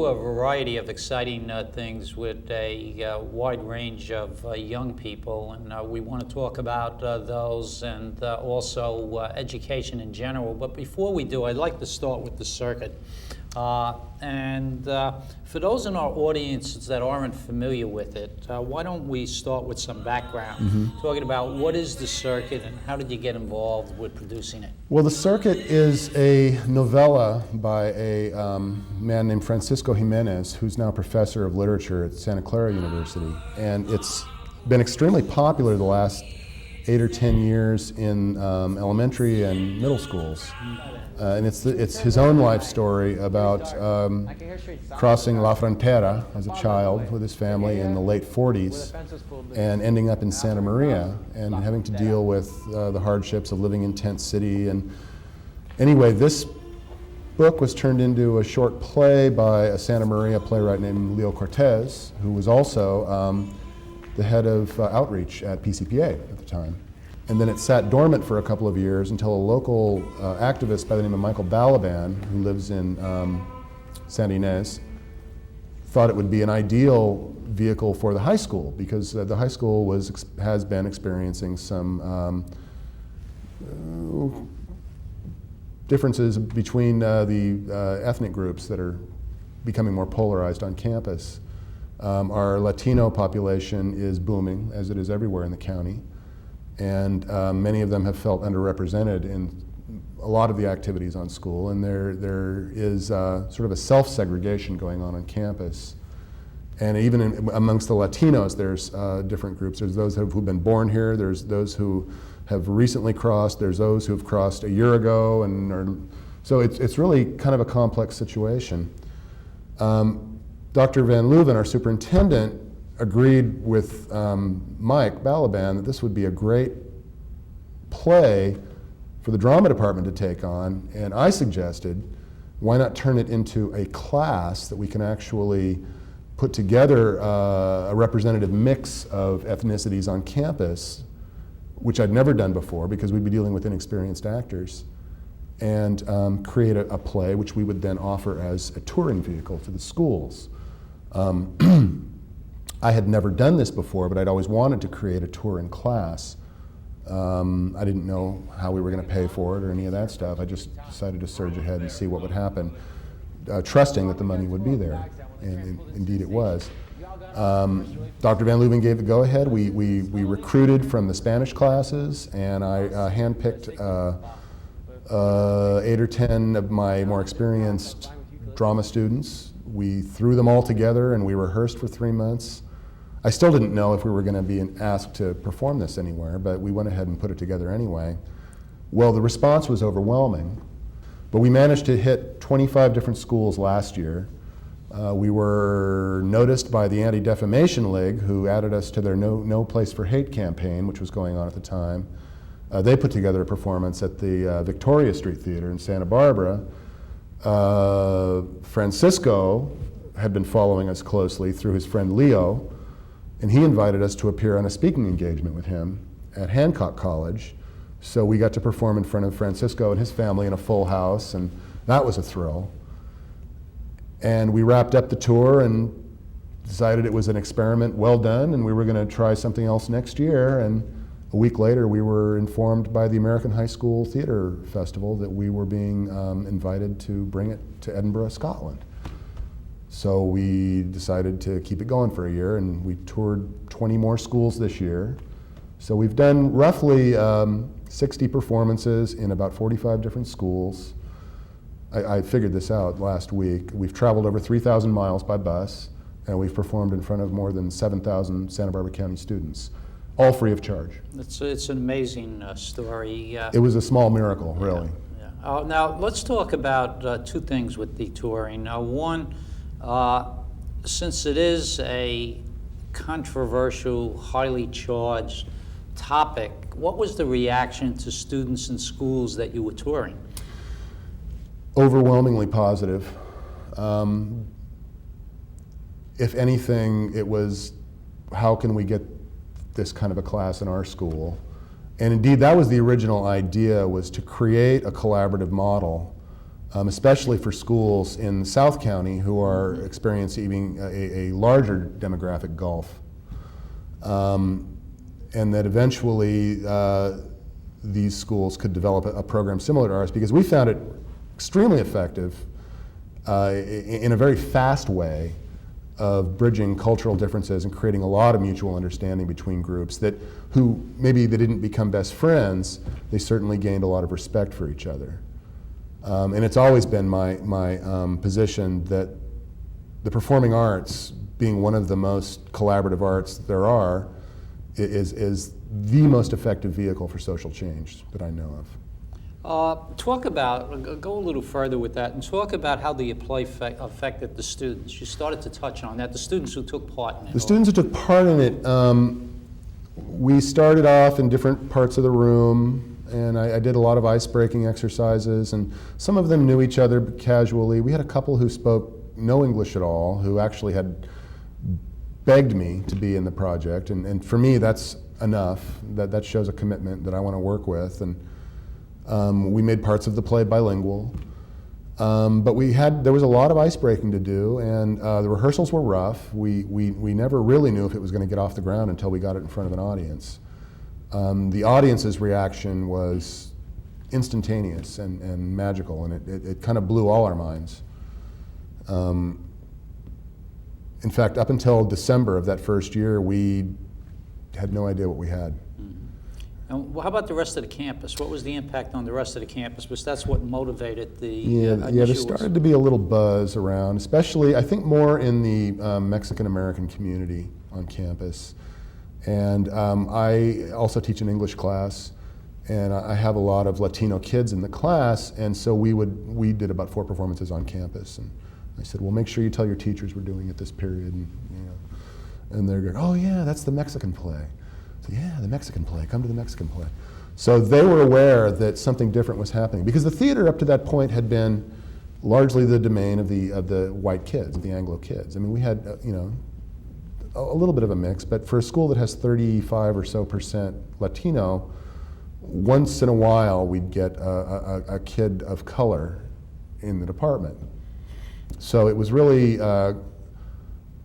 A variety of exciting things with a wide range of young people, and we want to talk about those and also education in general. But before we do, I'd like to start with the circuit. For those in our audience that aren't familiar with it, why don't we start with some background, talking about what is the circuit and how did you get involved with producing it? Well, the circuit is a novella by a man named Francisco Ynez, who's now professor of literature at Santa Clara University, and it's been extremely popular the last 8 or 10 years in elementary and middle schools. And it's his own life story about crossing La Frontera as a child with his family in the late 40s and ending up in Santa Maria and having to deal with the hardships of living in Tent City. And anyway, this book was turned into a short play by a Santa Maria playwright named Leo Cortez, who was also the head of outreach at PCPA at the time. And then it sat dormant for a couple of years until a local activist by the name of Michael Balaban, who lives in Saint Ynez, thought it would be an ideal vehicle for the high school because the high school has been experiencing some differences between the ethnic groups that are becoming more polarized on campus. Our Latino population is booming, as it is everywhere in the county. And many of them have felt underrepresented in a lot of the activities on school, and there is sort of a self-segregation going on campus. And even amongst the Latinos, there's different groups. There's those who've been born here, there's those who have recently crossed, there's those who've crossed a year ago, so it's really kind of a complex situation. Dr. Van Leuven, our superintendent, agreed with Mike Balaban that this would be a great play for the drama department to take on, and I suggested, why not turn it into a class that we can actually put together a representative mix of ethnicities on campus, which I'd never done before because we'd be dealing with inexperienced actors, and create a play which we would then offer as a touring vehicle to the schools. I had never done this before, but I'd always wanted to create a touring class. I didn't know how we were going to pay for it or any of that stuff. I just decided to surge ahead and see what would happen, trusting that the money would be there, and indeed it was. Dr. Van Leuven gave the go-ahead. We recruited from the Spanish classes, and I handpicked 8 or 10 of my more experienced drama students. We threw them all together and we rehearsed for 3 months. I still didn't know if we were going to be asked to perform this anywhere, but we went ahead and put it together anyway. Well, the response was overwhelming, but we managed to hit 25 different schools last year. We were noticed by the Anti-Defamation League, who added us to their No Place for Hate campaign, which was going on at the time. They put together a performance at the Victoria Street Theater in Santa Barbara. Francisco had been following us closely through his friend Leo, and he invited us to appear on a speaking engagement with him at Hancock College. So we got to perform in front of Francisco and his family in a full house, and that was a thrill. And we wrapped up the tour and decided it was an experiment well done, and we were going to try something else next year. And a week later, we were informed by the American High School Theatre Festival that we were being invited to bring it to Edinburgh, Scotland. So we decided to keep it going for a year, and we toured 20 more schools this year. So we've done roughly 60 performances in about 45 different schools. I figured this out last week. We've traveled over 3,000 miles by bus, and we've performed in front of more than 7,000 Santa Barbara County students, all free of charge. It's an amazing story. It was a small miracle, really. Yeah. Now, let's talk about two things with the touring. One, since it is a controversial, highly charged topic, what was the reaction to students in schools that you were touring? Overwhelmingly positive. If anything, it was, how can we get this kind of a class in our school? And indeed, that was the original idea, was to create a collaborative model especially for schools in South County who are experiencing a larger demographic gulf. And that eventually these schools could develop a program similar to ours, because we found it extremely effective in a very fast way of bridging cultural differences and creating a lot of mutual understanding between groups that who maybe they didn't become best friends, they certainly gained a lot of respect for each other. And it's always been my position that the performing arts, being one of the most collaborative arts there are, is the most effective vehicle for social change that I know of. Talk about, go a little further with that, and talk about how the play affected the students. You started to touch on that, the students who took part in it. The students who took part in it, we started off in different parts of the room, and I did a lot of ice-breaking exercises, and some of them knew each other casually. We had a couple who spoke no English at all, who actually had begged me to be in the project, and for me that's enough. That shows a commitment that I want to work with. And we made parts of the play bilingual, but there was a lot of ice breaking to do, and the rehearsals were rough. We never really knew if it was going to get off the ground until we got it in front of an audience. The audience's reaction was instantaneous and magical, and it kind of blew all our minds. In fact, up until December of that first year, we had no idea what we had. And how about the rest of the campus? What was the impact on the rest of the campus? Because that's what motivated the yeah, there started to be a little buzz around, especially I think more in the Mexican-American community on campus. And I also teach an English class, and I have a lot of Latino kids in the class, and so we did about 4 performances on campus. And I said, well, make sure you tell your teachers we're doing it this period. And they're going, oh yeah, that's the Mexican play. So yeah, the Mexican play, come to the Mexican play. So they were aware that something different was happening, because the theater up to that point had been largely the domain of the white kids, of the Anglo kids. I mean, we had a little bit of a mix, but for a school that has 35% or so Latino, once in a while we'd get a kid of color in the department. So it was really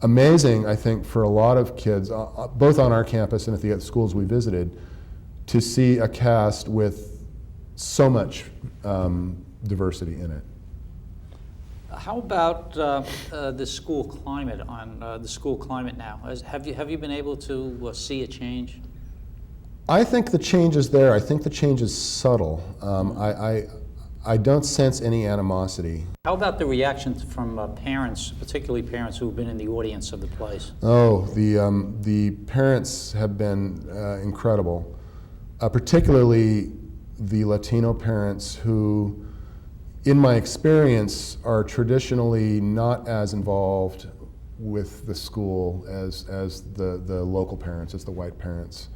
amazing, I think, for a lot of kids, both on our campus and at the schools we visited, to see a cast with so much diversity in it. How about the school climate the school climate now? Have you been able to see a change? I think the change is there. I think the change is subtle. I don't sense any animosity. How about the reaction from parents, particularly parents who have been in the audience of the plays? Oh, the parents have been incredible, particularly the Latino parents who, in my experience, are traditionally not as involved with the school as the local parents, as the white parents.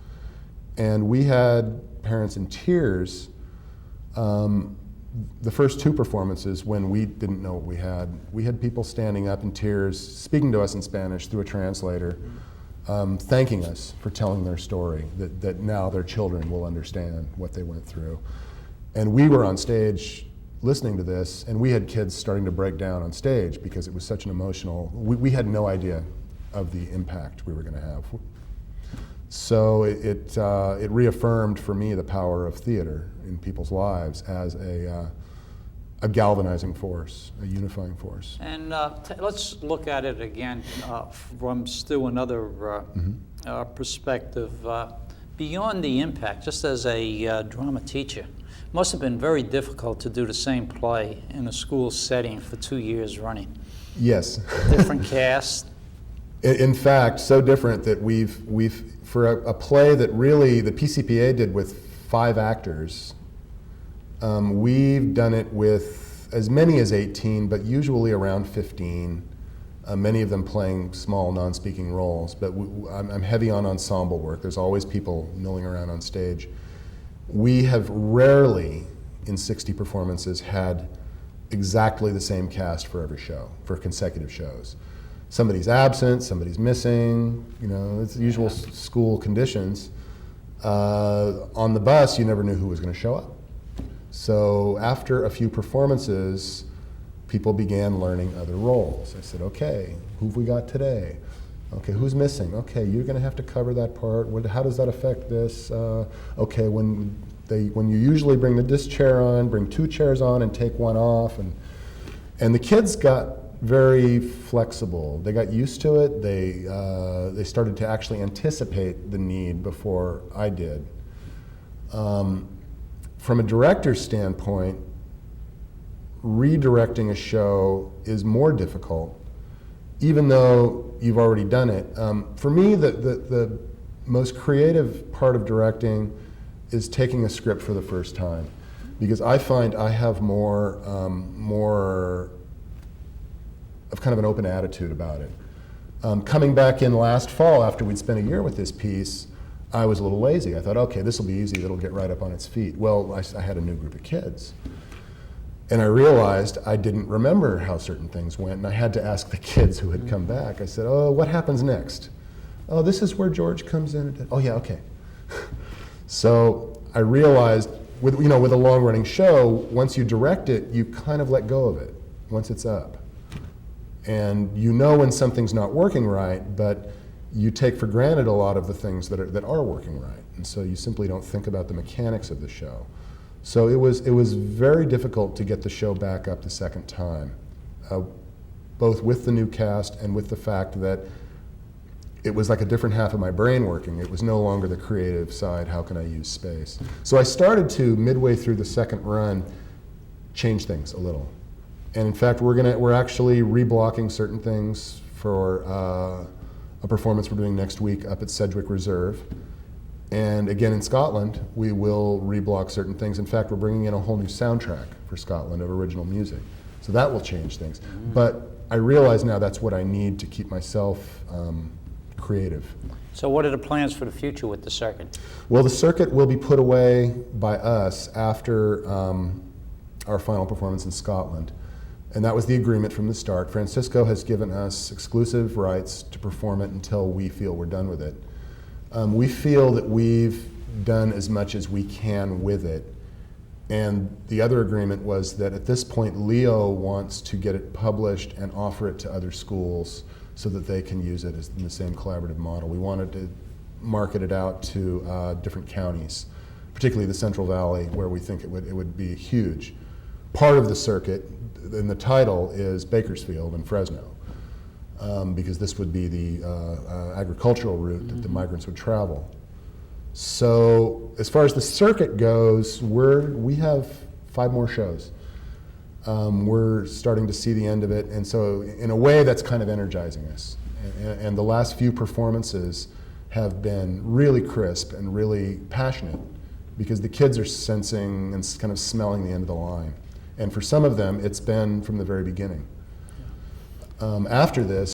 And we had parents in tears the first 2 performances when we didn't know what we had. We had people standing up in tears, speaking to us in Spanish through a translator, thanking us for telling their story, that now their children will understand what they went through. And we were on stage listening to this, and we had kids starting to break down on stage because it was such an emotional, we had no idea of the impact we were going to have. So it reaffirmed for me the power of theater in people's lives as a galvanizing force, a unifying force. And let's look at it again from still another perspective. Beyond the impact, just as a drama teacher, must have been very difficult to do the same play in a school setting for 2 years running. Yes. Different cast. In fact, so different that we've for a play that really the PCPA did with 5 actors, we've done it with as many as 18, but usually around 15. Many of them playing small, non-speaking roles, but I'm heavy on ensemble work. There's always people milling around on stage. We have rarely, in 60 performances, had exactly the same cast for every show, for consecutive shows. Somebody's absent, somebody's missing, it's the usual school conditions. On the bus, you never knew who was going to show up. So after a few performances, people began learning other roles. I said, okay, who have we got today? Okay, who's missing? Okay, you're going to have to cover that part. How does that affect this? Okay, when you usually bring this chair on, bring 2 chairs on and take one off. And the kids got very flexible. They got used to it. They started to actually anticipate the need before I did. From a director's standpoint, redirecting a show is more difficult, even though you've already done it. For me, the most creative part of directing is taking a script for the first time, because I find I have more of kind of an open attitude about it. Coming back in last fall after we'd spent a year with this piece, I was a little lazy. I thought, okay, this will be easy, it'll get right up on its feet. Well, I had a new group of kids. And I realized I didn't remember how certain things went, and I had to ask the kids who had come back. I said, oh, what happens next? Oh, this is where George comes in. Oh yeah, okay. So I realized, with a long-running show, once you direct it, you kind of let go of it once it's up. And you know when something's not working right, but you take for granted a lot of the things that are working right. And so you simply don't think about the mechanics of the show. So it was very difficult to get the show back up the second time, both with the new cast and with the fact that it was like a different half of my brain working. It was no longer the creative side, how can I use space? So I started to, midway through the second run, change things a little. And in fact, we're actually reblocking certain things for a performance we're doing next week up at Sedgwick Reserve. And again in Scotland, we will reblock certain things. In fact, we're bringing in a whole new soundtrack for Scotland of original music. So that will change things. But I realize now that's what I need to keep myself creative. So what are the plans for the future with the circuit? Well, the circuit will be put away by us after our final performance in Scotland. And that was the agreement from the start. Francisco has given us exclusive rights to perform it until we feel we're done with it. We feel that we've done as much as we can with it. And the other agreement was that at this point, Leo wants to get it published and offer it to other schools so that they can use it as in the same collaborative model. We wanted to market it out to different counties, particularly the Central Valley, where we think it would be huge. Part of the circuit, and the title is Bakersfield and Fresno, because this would be the agricultural route that the migrants would travel. So as far as the circuit goes, we have 5 more shows. We're starting to see the end of it, and so in a way that's kind of energizing us. And the last few performances have been really crisp and really passionate, because the kids are sensing and kind of smelling the end of the line. And for some of them, it's been from the very beginning. After this,